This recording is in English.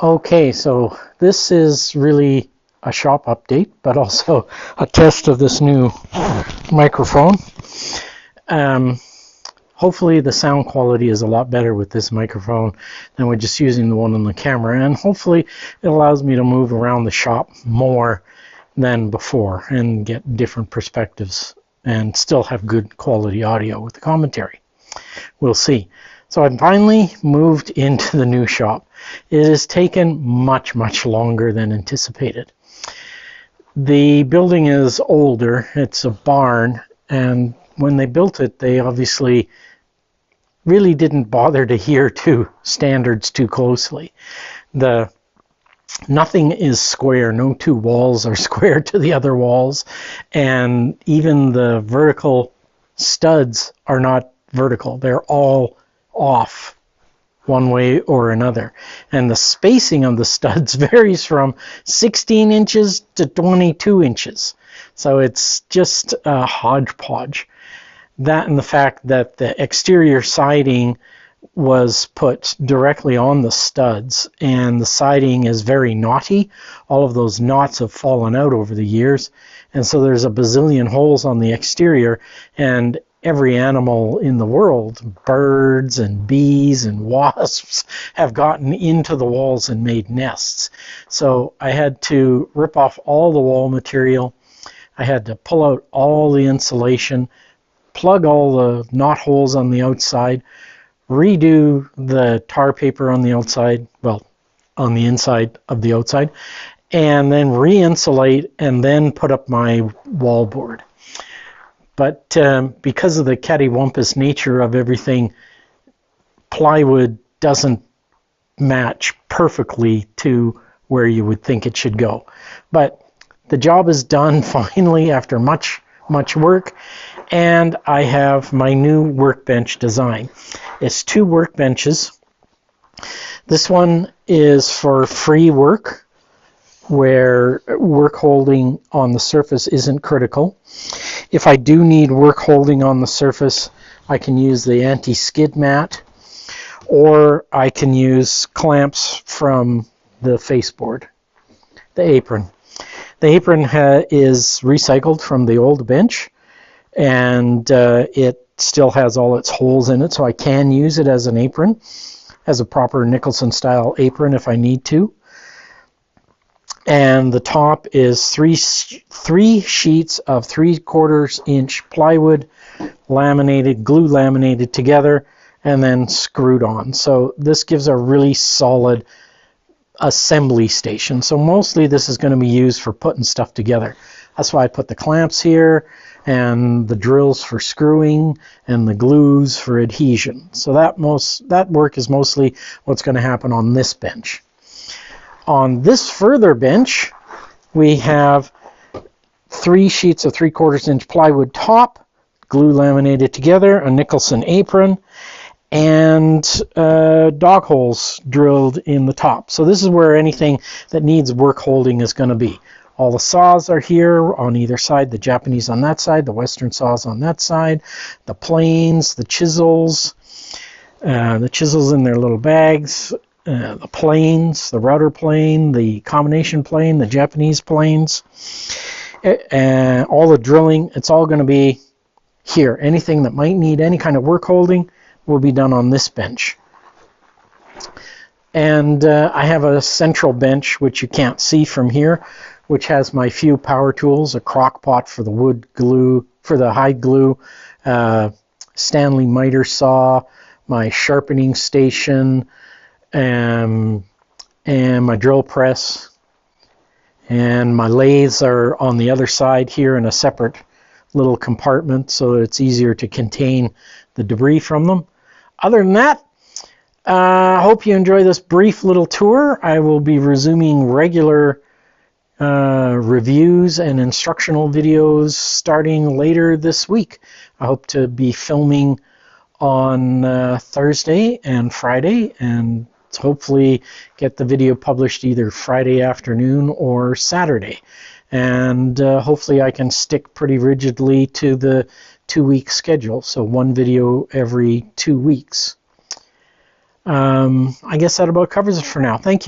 Okay, so this is really a shop update, but also a test of this new microphone. Hopefully the sound quality is a lot better with this microphone than we're just using the one on the camera, and hopefully it allows me to move around the shop more than before and get different perspectives and still have good quality audio with the commentary. We'll see. So I finally moved into the new shop. It has taken much longer than anticipated. The building is older. It's a barn, and when they built it, they obviously really didn't bother to adhere to standards too closely. Nothing is square. No two walls are square to the other walls, and even the vertical studs are not vertical. They're all off one way or another, and the spacing of the studs varies from 16 inches to 22 inches, so it's just a hodgepodge. That and the fact that the exterior siding was put directly on the studs, and the siding is very knotty. All of those knots have fallen out over the years, and so there's a bazillion holes on the exterior, and every animal in the world, birds and bees and wasps, have gotten into the walls and made nests. So I had to rip off all the wall material. I had to pull out all the insulation, plug all the knot holes on the outside, redo the tar paper on the outside, well, on the inside of the outside, and then re-insulate and then put up my wallboard. But because of the cattywampus nature of everything, plywood doesn't match perfectly to where you would think it should go. But the job is done finally after much work, and I have my new workbench design. It's 2 workbenches. This one is for free work, where work holding on the surface isn't critical. If I do need work holding on the surface, I can use the anti-skid mat, or I can use clamps from the faceboard, the apron. The apron is recycled from the old bench, and it still has all its holes in it, so I can use it as an apron, as a proper Nicholson style apron if I need to. And the top is three sheets of 3/4 inch plywood, glue laminated together, and then screwed on. So this gives a really solid assembly station. So mostly this is going to be used for putting stuff together. That's why I put the clamps here, and the drills for screwing, and the glues for adhesion. So that work is mostly what's going to happen on this bench. On this further bench, we have 3 sheets of 3/4 inch plywood top, glue laminated together, a Nicholson apron, and dog holes drilled in the top. So this is where anything that needs work holding is going to be. All the saws are here on either side, the Japanese on that side, the Western saws on that side, the planes, the chisels in their little bags, the planes, the router plane, the combination plane, the Japanese planes, and all the drilling, it's all going to be here. Anything that might need any kind of work holding will be done on this bench. And I have a central bench, which you can't see from here, which has my few power tools, a crock pot for the wood glue, for the hide glue, Stanley miter saw, my sharpening station, and my drill press, and my lathes are on the other side here in a separate little compartment, so it's easier to contain the debris from them. Other than that, I hope you enjoy this brief little tour. I will be resuming regular reviews and instructional videos starting later this week. I hope to be filming on Thursday and Friday, and hopefully get the video published either Friday afternoon or Saturday. And hopefully I can stick pretty rigidly to the 2-week schedule, so 1 video every 2 weeks. I guess that about covers it for now. Thank you.